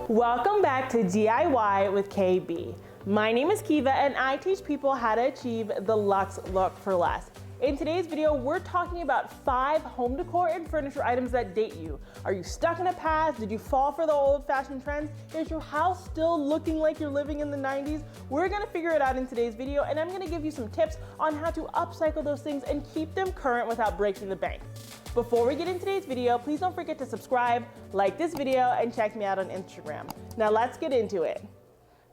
Welcome back to DIY with KB. My name is Kiva and I teach people how to achieve the luxe look for less. In today's video, we're talking about 5 home decor and furniture items that date you. Are you stuck in a past? Did you fall for the old-fashioned trends? Is your house still looking like you're living in the 90s? We're gonna figure it out in today's video, and I'm gonna give you some tips on how to upcycle those things and keep them current without breaking the bank. Before we get into today's video, please don't forget to subscribe, like this video, and check me out on Instagram. Now let's get into it.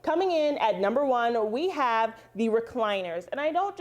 Coming in at number 1, we have the recliners. And I don't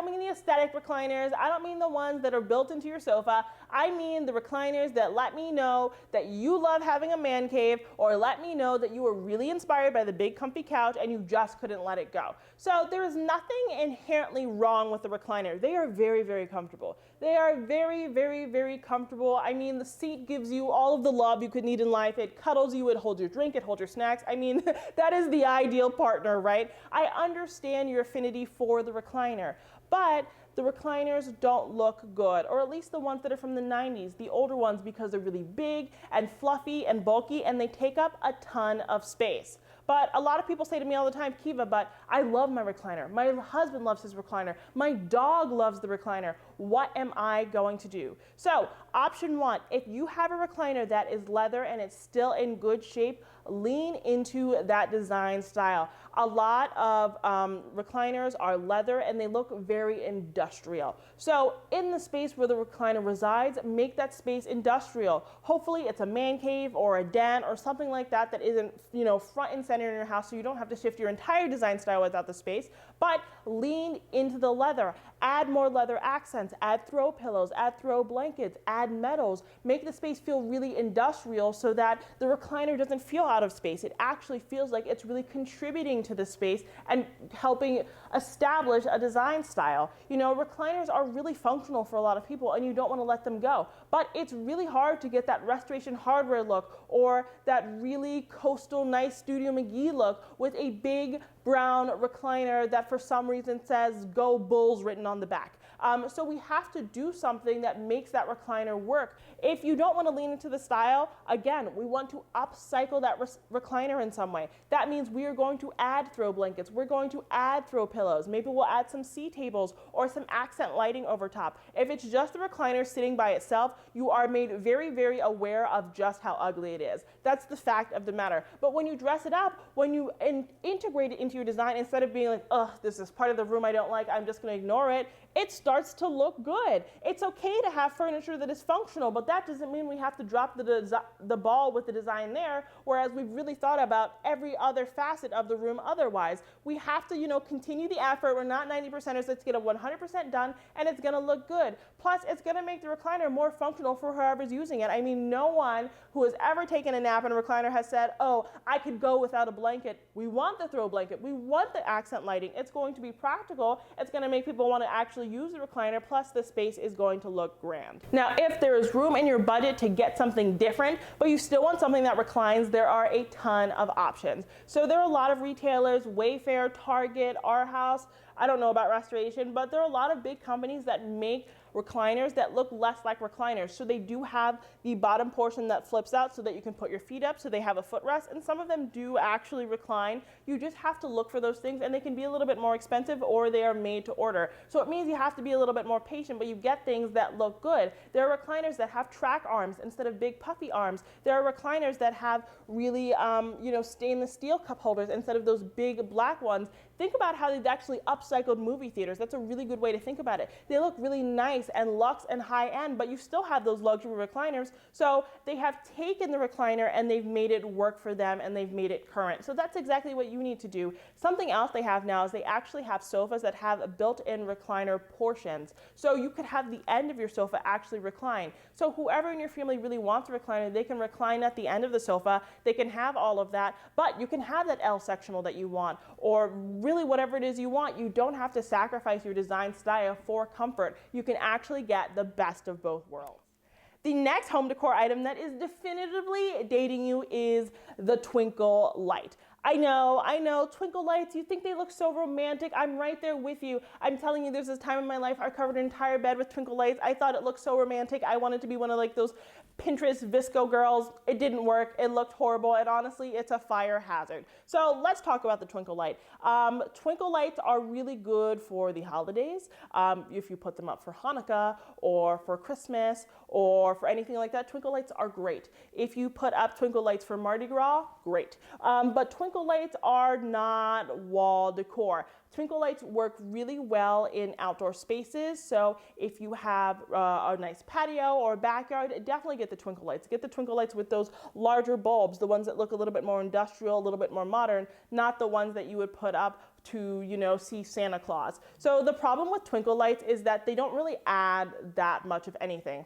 mean the aesthetic recliners. I don't mean the ones that are built into your sofa. I mean the recliners that let me know that you love having a man cave, or let me know that you were really inspired by the big comfy couch and you just couldn't let it go. So there is nothing inherently wrong with the recliner. They are very, very comfortable. They are very, very, very comfortable. I mean, the seat gives you all of the love you could need in life. It cuddles you, it holds your drink, it holds your snacks. I mean, that is the ideal partner, right? I understand your affinity for the recliner, but the recliners don't look good, or at least the ones that are from the 90s, the older ones, because they're really big and fluffy and bulky and they take up a ton of space. But a lot of people say to me all the time, Kiva, but I love my recliner. My husband loves his recliner. My dog loves the recliner. What am I going to do? So option 1, if you have a recliner that is leather and it's still in good shape, lean into that design style. A lot of recliners are leather and they look very industrial. So in the space where the recliner resides, make that space industrial. Hopefully it's a man cave or a den or something like that that isn't, front and center in your house, so you don't have to shift your entire design style without the space, but lean into the leather. Add more leather accents, add throw pillows, add throw blankets, add metals. Make the space feel really industrial so that the recliner doesn't feel out of space. It actually feels like it's really contributing to the space and helping establish a design style. Recliners are really functional for a lot of people and you don't want to let them go. But it's really hard to get that Restoration Hardware look or that really coastal nice Studio McGee look with a big brown recliner that for some reason says "Go Bulls" written on the back. So we have to do something that makes that recliner work. If you don't want to lean into the style, again, we want to upcycle that recliner in some way. That means we are going to add throw blankets. We're going to add throw pillows. Maybe we'll add some C tables or some accent lighting over top. If it's just the recliner sitting by itself, you are made very, very aware of just how ugly it is. That's the fact of the matter. But when you dress it up, when you integrate it into your design, instead of being like, ugh, this is part of the room I don't like, I'm just going to ignore it, it starts to look good. It's okay to have furniture that is functional, but that doesn't mean we have to drop the ball with the design there, whereas we've really thought about every other facet of the room otherwise. We have to, continue the effort. We're not 90%ers. Let's get it 100% done, and it's going to look good. Plus, it's going to make the recliner more functional for whoever's using it. I mean, no one who has ever taken a nap in a recliner has said, oh, I could go without a blanket. We want the throw blanket. We want the accent lighting. It's going to be practical. It's going to make people want to actually use the recliner, plus the space is going to look grand. Now, if there is room in your budget to get something different, but you still want something that reclines, there are a ton of options. So there are a lot of retailers, Wayfair, Target, Our House. I don't know about Restoration, but there are a lot of big companies that make recliners that look less like recliners. So they do have the bottom portion that flips out so that you can put your feet up, so they have a footrest, and some of them do actually recline. You just have to look for those things, and they can be a little bit more expensive, or they are made to order. So it means you have to be a little bit more patient, but you get things that look good. There are recliners that have track arms instead of big puffy arms. There are recliners that have really stainless steel cup holders instead of those big black ones. Think about how they've actually upcycled movie theaters. That's a really good way to think about it. They look really nice and luxe and high end, but you still have those luxury recliners. So they have taken the recliner and they've made it work for them and they've made it current. So that's exactly what you need to do. Something else they have now is they actually have sofas that have built-in recliner portions. So you could have the end of your sofa actually recline. So whoever in your family really wants a recliner, they can recline at the end of the sofa. They can have all of that, but you can have that L sectional that you want, or really whatever it is you want. You don't have to sacrifice your design style for comfort. You can actually get the best of both worlds. The next home decor item that is definitively dating you is the twinkle light. I know, twinkle lights, you think they look so romantic. I'm right there with you. I'm telling you, there's this time in my life I covered an entire bed with twinkle lights. I thought it looked so romantic. I wanted to be one of those Pinterest Visco girls, it didn't work. It looked horrible, and honestly, it's a fire hazard. So let's talk about the twinkle light. Twinkle lights are really good for the holidays. If you put them up for Hanukkah or for Christmas or for anything like that, twinkle lights are great. If you put up twinkle lights for Mardi Gras, great. But twinkle lights are not wall decor. Twinkle lights work really well in outdoor spaces. So if you have a nice patio or backyard, definitely get the twinkle lights. Get the twinkle lights with those larger bulbs, the ones that look a little bit more industrial, a little bit more modern, not the ones that you would put up to, see Santa Claus. So the problem with twinkle lights is that they don't really add that much of anything.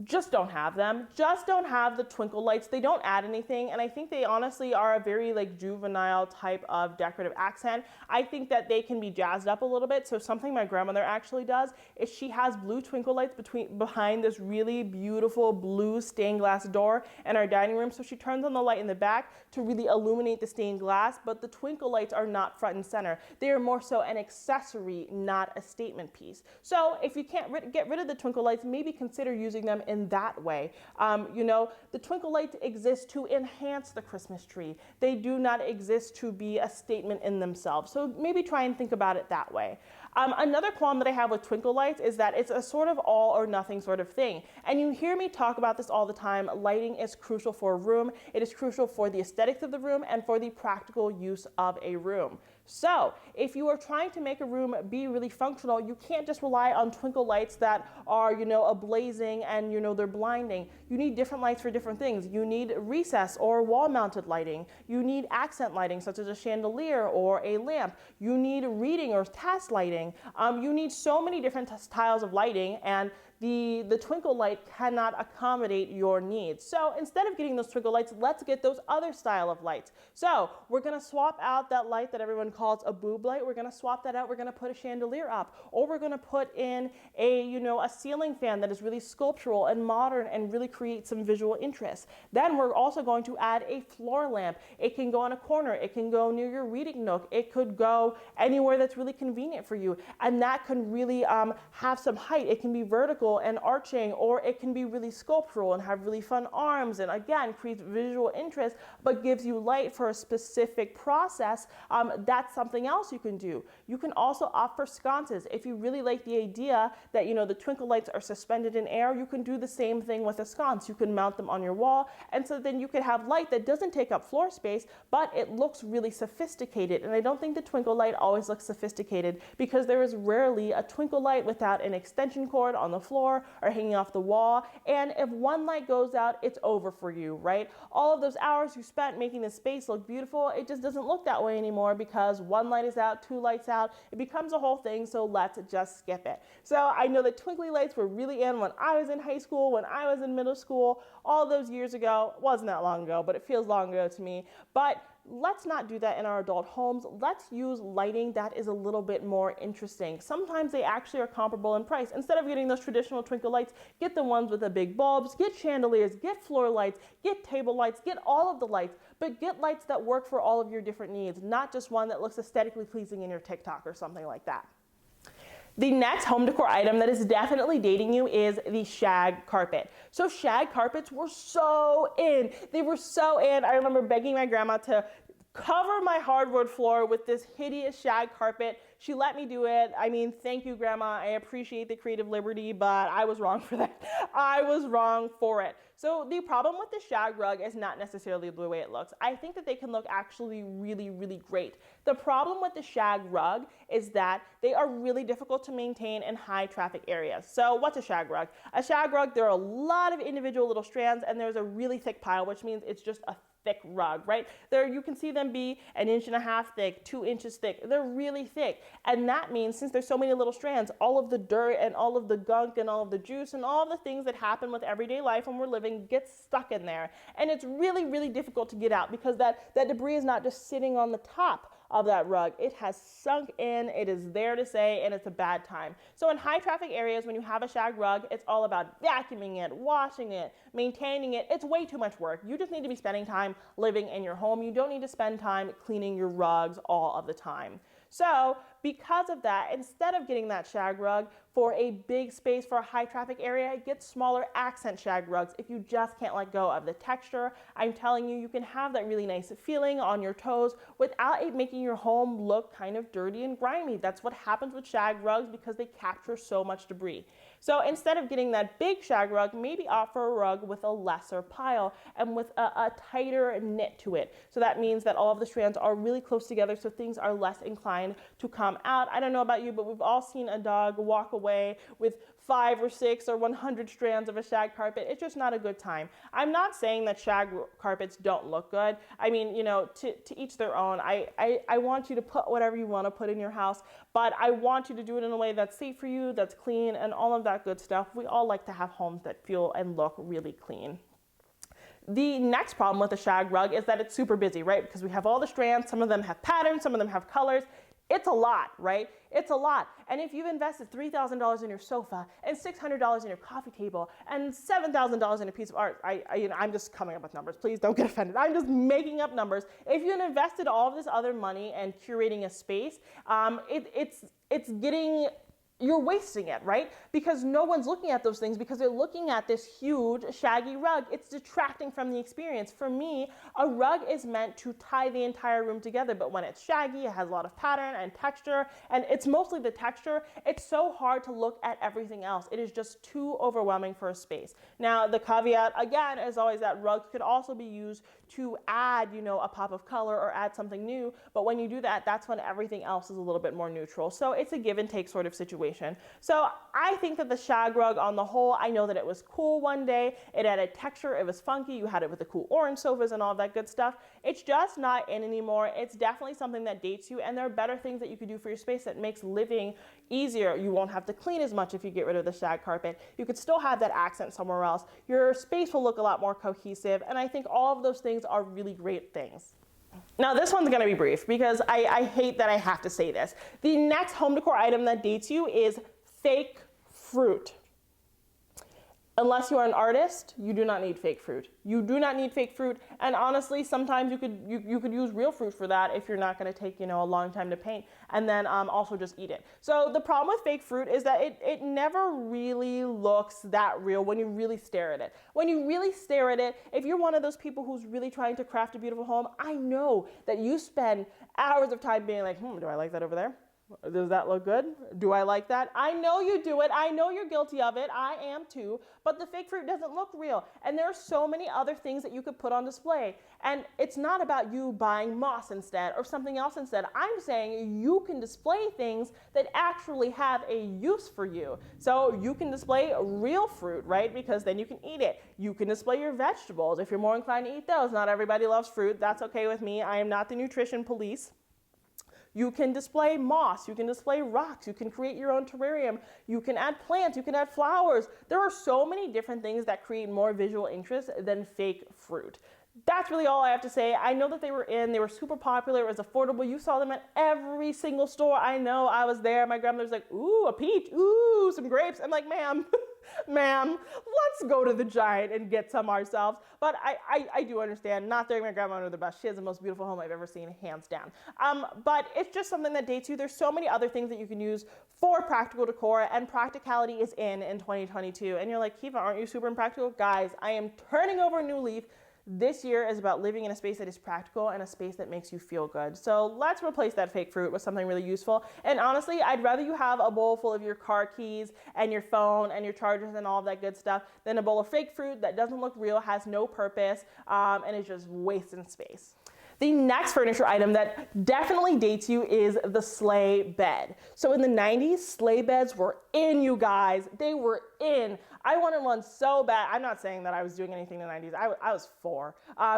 Just don't have them. Just don't have the twinkle lights. They don't add anything, and I think they honestly are a very juvenile type of decorative accent. I think that they can be jazzed up a little bit. So something my grandmother actually does is she has blue twinkle lights behind this really beautiful blue stained glass door in our dining room. So she turns on the light in the back to really illuminate the stained glass, but the twinkle lights are not front and center. They are more so an accessory, not a statement piece. So if you can't get rid of the twinkle lights, maybe consider using them in that way. The twinkle lights exist to enhance the Christmas tree. They do not exist to be a statement in themselves. So maybe try and think about it that way. Another qualm that I have with twinkle lights is that it's a sort of all or nothing sort of thing. And you hear me talk about this all the time. Lighting is crucial for a room. It is crucial for the aesthetics of the room and for the practical use of a room. So if you are trying to make a room be really functional, you can't just rely on twinkle lights that are, ablazing and, they're blinding. You need different lights for different things. You need recess or wall-mounted lighting. You need accent lighting, such as a chandelier or a lamp. You need reading or task lighting. You need so many different styles of lighting, and the twinkle light cannot accommodate your needs. So instead of getting those twinkle lights, let's get those other style of lights. So we're gonna swap out that light that everyone calls a boob light. We're gonna swap that out. We're gonna put a chandelier up, or we're gonna put in a ceiling fan that is really sculptural and modern and really create some visual interest. Then we're also going to add a floor lamp. It can go on a corner. It can go near your reading nook. It could go anywhere that's really convenient for you. And that can really have some height. It can be vertical and arching, or it can be really sculptural and have really fun arms, and again creates visual interest but gives you light for a specific process. That's something else you can do. You can also opt for sconces. If you really like the idea that the twinkle lights are suspended in air, you can do the same thing with a sconce. You can mount them on your wall, and so then you could have light that doesn't take up floor space, but it looks really sophisticated. And I don't think the twinkle light always looks sophisticated, because there is rarely a twinkle light without an extension cord on the floor or hanging off the wall. And if one light goes out, it's over for you, right? All of those hours you spent making the space look beautiful, it just doesn't look that way anymore, because one light is out, two lights out, it becomes a whole thing. So let's just skip it. So I know that twinkly lights were really in when I was in high school, when I was in middle school, all those years ago. It wasn't that long ago, but it feels long ago to me. But let's not do that in our adult homes. Let's use lighting that is a little bit more interesting. Sometimes they actually are comparable in price. Instead of getting those traditional twinkle lights, get the ones with the big bulbs, get chandeliers, get floor lights, get table lights, get all of the lights, but get lights that work for all of your different needs, not just one that looks aesthetically pleasing in your TikTok or something like that. The next home decor item that is definitely dating you is the shag carpet. So shag carpets were so in. They were so in. I remember begging my grandma to cover my hardwood floor with this hideous shag carpet. She let me do it. I mean, thank you, Grandma. I appreciate the creative liberty, but I was wrong for that. I was wrong for it. So the problem with the shag rug is not necessarily the way it looks. I think that they can look actually really, really great. The problem with the shag rug is that they are really difficult to maintain in high traffic areas. So what's a shag rug? A shag rug, there are a lot of individual little strands, and there's a really thick pile, which means it's just a thick rug, right? There you can see them be 1.5 inches thick, 2 inches thick. They're really thick. And that means, since there's so many little strands, all of the dirt and all of the gunk and all of the juice and all the things that happen with everyday life when we're living gets stuck in there. And it's really, really difficult to get out, because that debris is not just sitting on the top of that rug. It has sunk in, it is there to stay, and it's a bad time. So in high traffic areas, when you have a shag rug, it's all about vacuuming it, washing it, maintaining it. It's way too much work. You just need to be spending time living in your home. You don't need to spend time cleaning your rugs all of the time. So because of that, instead of getting that shag rug, for a big space, for a high traffic area, get smaller accent shag rugs. If you just can't let go of the texture, I'm telling you, you can have that really nice feeling on your toes without it making your home look kind of dirty and grimy. That's what happens with shag rugs because they capture so much debris. So instead of getting that big shag rug, maybe opt for a rug with a lesser pile and with a tighter knit to it. So that means that all of the strands are really close together so things are less inclined to come out. I don't know about you, but we've all seen a dog walk away with 5 or 6 or 100 strands of a shag carpet. It's just not a good time. I'm not saying that shag carpets don't look good. I mean, you know, to each their own. I want you to put whatever you want to put in your house, but I want you to do it in a way that's safe for you, that's clean, and all of that good stuff. We all like to have homes that feel and look really clean. The next problem with a shag rug is that it's super busy, right? Because we have all the strands, some of them have patterns, some of them have colors. It's a lot, right? It's a lot. And if you've invested $3,000 in your sofa and $600 in your coffee table and $7,000 in a piece of art, I'm just coming up with numbers. Please don't get offended. I'm just making up numbers. If you invested all of this other money and curating a space, you're wasting it, right? Because no one's looking at those things because they're looking at this huge shaggy rug. It's detracting from the experience. For me, a rug is meant to tie the entire room together, but when it's shaggy, it has a lot of pattern and texture, and it's mostly the texture. It's so hard to look at everything else. It is just too overwhelming for a space. Now, the caveat, again, is always that rugs could also be used to add, you know, a pop of color or add something new, but when you do that, that's when everything else is a little bit more neutral. So it's a give and take sort of situation. So I think that the shag rug on the whole, I know that it was cool one day, it added texture, it was funky, you had it with the cool orange sofas and all that good stuff. It's just not in anymore. It's definitely something that dates you, and there are better things that you could do for your space that makes living easier. You won't have to clean as much if you get rid of the shag carpet. You could still have that accent somewhere else. Your space will look a lot more cohesive, and I think all of those things are really great things. Now this one's gonna be brief because I hate that I have to say this. The next home decor item that dates you is fake fruit. Unless you are an artist, you do not need fake fruit. You do not need fake fruit, and honestly, sometimes you could use real fruit for that if you're not going to take, you know, a long time to paint, and then also just eat it. So the problem with fake fruit is that it never really looks that real when you really stare at it. When you really stare at it, if you're one of those people who's really trying to craft a beautiful home, I know that you spend hours of time being like, do I like that over there? Does that look good? Do I like that? I know you do it. I know you're guilty of it. I am too. But the fake fruit doesn't look real. And there are so many other things that you could put on display. And it's not about you buying moss instead or something else instead. I'm saying you can display things that actually have a use for you. So you can display real fruit, right? Because then you can eat it. You can display your vegetables if you're more inclined to eat those. Not everybody loves fruit. That's okay with me. I am not the nutrition police. You can display moss, you can display rocks, you can create your own terrarium, you can add plants, you can add flowers. There are so many different things that create more visual interest than fake fruit. That's really all I have to say. I know that they were super popular, it was affordable. You saw them at every single store. I know, I was there. My grandmother was like, ooh, a peach, ooh, some grapes. I'm like, ma'am, ma'am, let's go to the Giant and get some ourselves. But I do understand, not throwing my grandma under the bus. She has the most beautiful home I've ever seen, hands down. But it's just something that dates you. There's so many other things that you can use for practical decor, and practicality is in 2022. And you're like, Kiva, aren't you super impractical? Guys, I am turning over a new leaf. This year is about living in a space that is practical and a space that makes you feel good. So let's replace that fake fruit with something really useful. And honestly, I'd rather you have a bowl full of your car keys and your phone and your chargers and all of that good stuff than a bowl of fake fruit that doesn't look real, has no purpose, and is just wasting space. The next furniture item that definitely dates you is the sleigh bed. So in the 90s, sleigh beds were in, you guys. They were in. I wanted one so bad. I'm not saying that I was doing anything in the 90s. I was 4.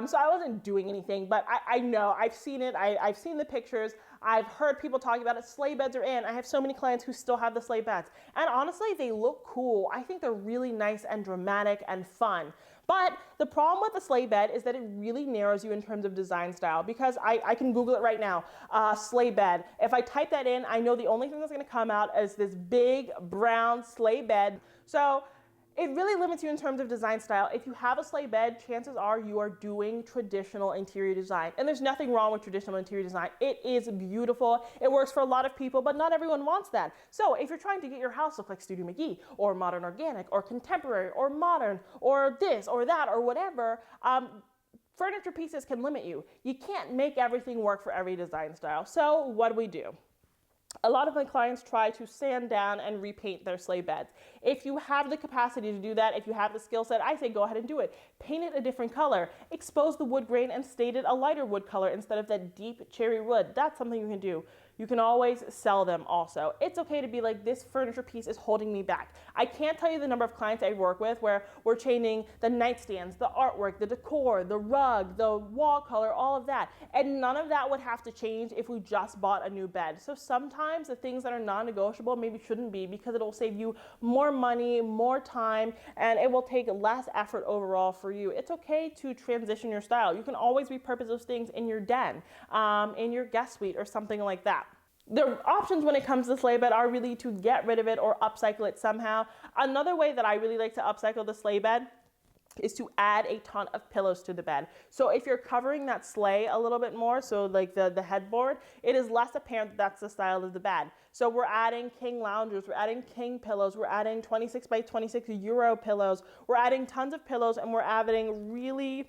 So I wasn't doing anything, but I know. I've seen it. I've seen the pictures. I've heard people talking about it. Sleigh beds are in. I have so many clients who still have the sleigh beds. And honestly, they look cool. I think they're really nice and dramatic and fun. But the problem with the sleigh bed is that it really narrows you in terms of design style, because I can Google it right now, sleigh bed. If I type that in, I know the only thing that's gonna come out is this big brown sleigh bed. So It really limits you in terms of design style. If you have a sleigh bed, chances are you are doing traditional interior design. And there's nothing wrong with traditional interior design. It is beautiful. It works for a lot of people, but not everyone wants that. So if you're trying to get your house look like Studio McGee or modern organic or contemporary or modern or this or that or whatever, furniture pieces can limit you. You can't make everything work for every design style. So what do? A lot of my clients try to sand down and repaint their sleigh beds. If you have the capacity to do that, if you have the skill set, I say go ahead and do it. Paint it a different color. Expose the wood grain and state it a lighter wood color instead of that deep cherry wood. That's something you can do. You can always sell them also. It's okay to be like, this furniture piece is holding me back. I can't tell you the number of clients I work with where we're changing the nightstands, the artwork, the decor, the rug, the wall color, all of that. And none of that would have to change if we just bought a new bed. So sometimes the things that are non-negotiable maybe shouldn't be, because it'll save you more money, more time, and it will take less effort overall for you. It's okay to transition your style. You can always repurpose those things in your den, in your guest suite or something like that. The options when it comes to sleigh bed are really to get rid of it or upcycle it somehow. Another way that I really like to upcycle the sleigh bed is to add a ton of pillows to the bed. So if you're covering that sleigh a little bit more, so like the headboard, it is less apparent that that's the style of the bed. So we're adding king loungers, we're adding king pillows, we're adding 26 by 26 Euro pillows, we're adding tons of pillows, and we're adding really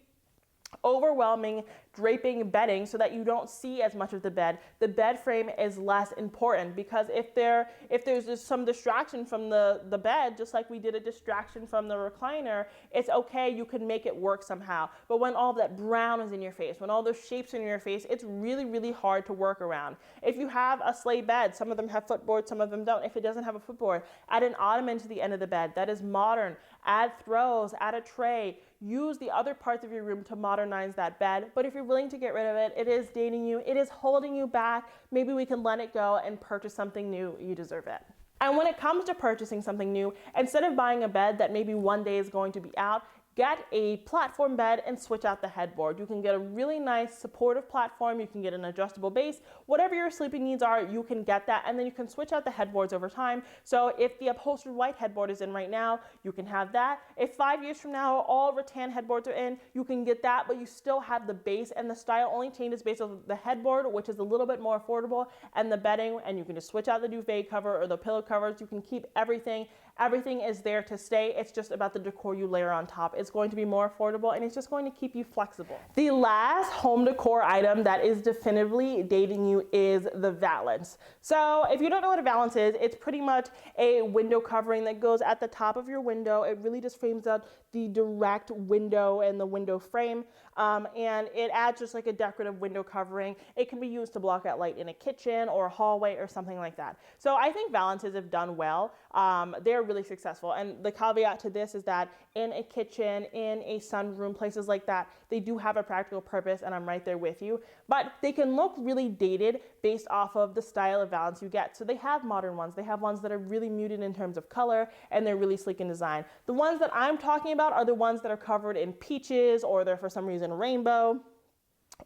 overwhelming draping bedding so that you don't see as much of the bed. The bed frame is less important, because if there's just some distraction from the bed, just like we did a distraction from the recliner, it's okay, you can make it work somehow. But when all that brown is in your face, when all those shapes are in your face, it's really, really hard to work around. If you have a sleigh bed, some of them have footboards, some of them don't. If it doesn't have a footboard, add an ottoman to the end of the bed. That is modern. Add throws, add a tray. Use the other parts of your room to modernize that bed. But if you're willing to get rid of it, it is dating you, it is holding you back, maybe we can let it go and purchase something new. You deserve it. And when it comes to purchasing something new, instead of buying a bed that maybe one day is going to be out, get a platform bed and switch out the headboard. You can get a really nice supportive platform, you can get an adjustable base, whatever your sleeping needs are, you can get that, and then you can switch out the headboards over time. So if the upholstered white headboard is in right now, you can have that. If 5 years from now all rattan headboards are in, you can get that, but you still have the base, and the style only changes based on the headboard, which is a little bit more affordable, and the bedding, and you can just switch out the duvet cover or the pillow covers. You can keep everything. Everything is there to stay. It's just about the decor you layer on top. It's going to be more affordable, and it's just going to keep you flexible. The last home decor item that is definitively dating you is the valance. So if you don't know what a valance is, it's pretty much a window covering that goes at the top of your window. It really just frames out the direct window and the window frame, and it adds just like a decorative window covering. It can be used to block out light in a kitchen or a hallway or something like that. So I think valances have done well. They're really successful, and the caveat to this is that in a kitchen, in a sunroom, places like that, they do have a practical purpose, and I'm right there with you, but they can look really dated based off of the style of valance you get. So they have modern ones, they have ones that are really muted in terms of color, and they're really sleek in design. The ones that I'm talking about are the ones that are covered in peaches, or they're for some reason rainbow,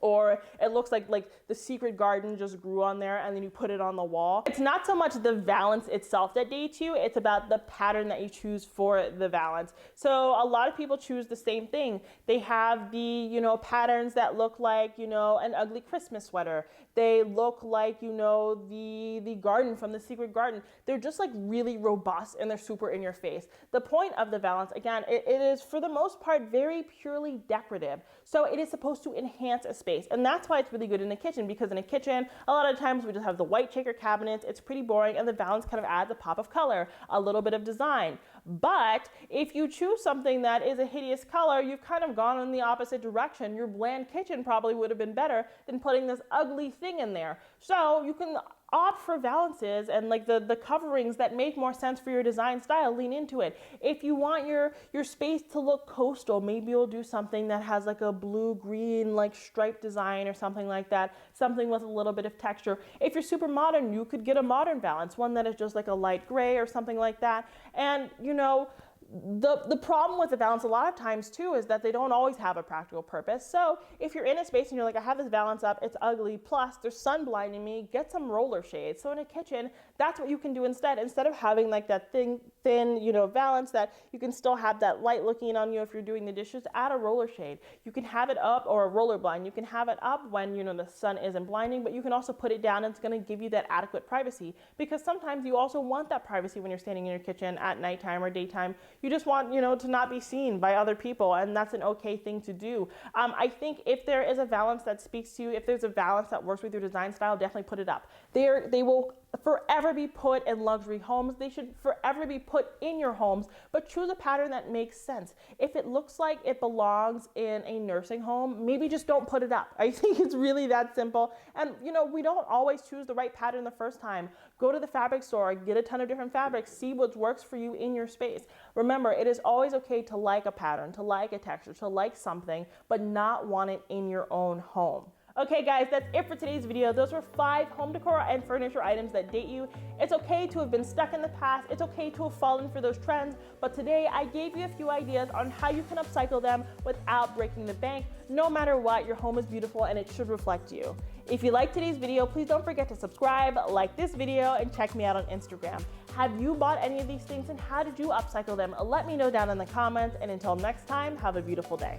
or it looks like the secret garden just grew on there and then you put it on the wall. It's not so much the valance itself that dates you, it's about the pattern that you choose for the valance. So a lot of people choose the same thing. They have the, patterns that look like, an ugly Christmas sweater. They look like, the garden from the secret garden. They're just like really robust, and they're super in your face. The point of the valance, again, it is for the most part very purely decorative. So it is supposed to enhance a space, and that's why it's really good in a kitchen, because in a kitchen a lot of times we just have the white shaker cabinets, it's pretty boring, and the valance kind of adds a pop of color, a little bit of design. But if you choose something that is a hideous color, you've kind of gone in the opposite direction. Your bland kitchen probably would have been better than putting this ugly thing in there. So you can opt for valances and like the coverings that make more sense for your design style. Lean into it. If you want your space to look coastal, maybe you'll do something that has like a blue-green like striped design or something like that, something with a little bit of texture. If you're super modern, you could get a modern valance, one that is just like a light gray or something like that. And the problem with the valance a lot of times too is that they don't always have a practical purpose. So if you're in a space and you're like, I have this valance up, it's ugly, plus there's sun blinding me, get some roller shades. So in a kitchen, that's what you can do instead of having like that thin, valance that you can still have that light looking on you if you're doing the dishes, add a roller shade. You can have it up, or a roller blind. You can have it up when, the sun isn't blinding, but you can also put it down and it's going to give you that adequate privacy, because sometimes you also want that privacy when you're standing in your kitchen at nighttime or daytime. You just want, to not be seen by other people, and that's an okay thing to do. I think if there is a valance that speaks to you, if there's a valance that works with your design style, definitely put it up. They will forever be put in luxury homes. They should forever be put in your homes, but choose a pattern that makes sense. If it looks like it belongs in a nursing home, maybe just don't put it up. I think it's really that simple. And we don't always choose the right pattern the first time. Go to the fabric store, get a ton of different fabrics, see what works for you in your space. Remember, it is always okay to like a pattern, to like a texture, to like something, but not want it in your own home. Okay guys, that's it for today's video. Those were 5 home decor and furniture items that date you. It's okay to have been stuck in the past. It's okay to have fallen for those trends. But today I gave you a few ideas on how you can upcycle them without breaking the bank. No matter what, your home is beautiful and it should reflect you. If you liked today's video, please don't forget to subscribe, like this video, and check me out on Instagram. Have you bought any of these things and how did you upcycle them? Let me know down in the comments, and until next time, have a beautiful day.